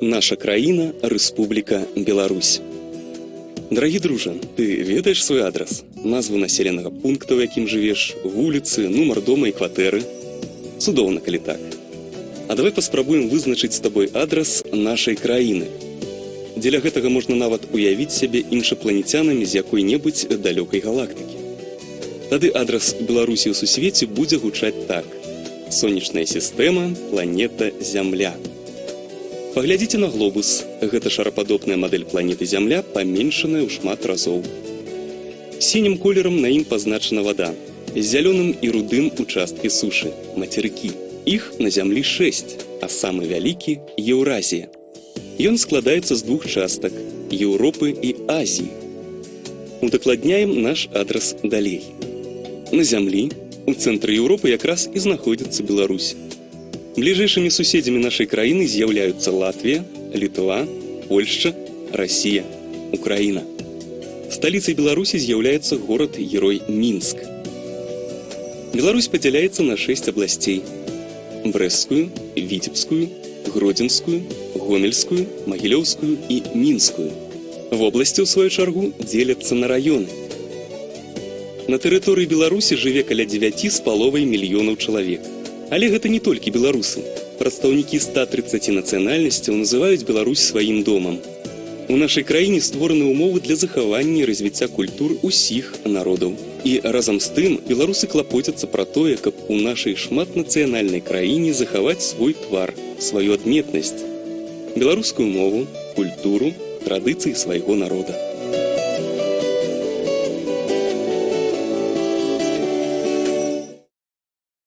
Наша краіна – Рэспубліка Беларусь. Дарагі дружа, ты ведаеш свой адрас? Назву населенага пункта, у якім жывеш, вуліцы, нумар дома і кватэры? Цудоўна, калі так. А давай паспрабуем вызначыць з табой адрас нашай краіны. Дзеля гэтага можна нават уявіць сябе іншапланецянамі з якой-небудзь далёкай галактыкі. Тады адрас Беларусі ў сусвеце будзе гучаць так: сонечная сістэма, планета Зямля. Паглядзіце на глобус. Гэта шарападобная мадэль планеты Зямля, паменшаная ў шмат разоў. Сінім колерам на ім пазначана вада, з зялёным і рудым участкі сушы, мацерыкі. Іх на Зямлі 6, а самы вялікі – Еўразія. Ён складаецца з двух частак – Еўропы і Азіі. Удакладняем наш адрас далей. На Зямлі, у цэнтры Еўропы якраз і знаходзіцца Беларусь. Бліжэйшымі суседзямі нашай краіны з'яўляюцца Латвія, Літва, Польшча, Расія, Украіна. Сталіцай Беларусі з'яўляецца горад-герой Мінск. Беларусь падзяляецца на 6 абласцей: Брэсцкую, Віцебскую, Гродзенскую, Гомельскую, Магілёўскую і Мінскую. Вобласці, ў сваю чаргу, дзеляцца на раёны. На тэрыторыі Беларусі жыве каля 9,5 мільёнаў чалавек. Але гэта не толькі беларусы. Прадстаўнікі 130 нацыянальнасцяў называюць Беларусь сваім домам. У нашай краіне створаны ўмовы для захавання і развіцця культур усіх народаў. І разам з тым беларусы клапоцяцца пра тое, каб у нашай шматнацыянальнай краіне захаваць свой твар, сваю адметнасць, беларускую мову, культуру, традыцыі свайго народа.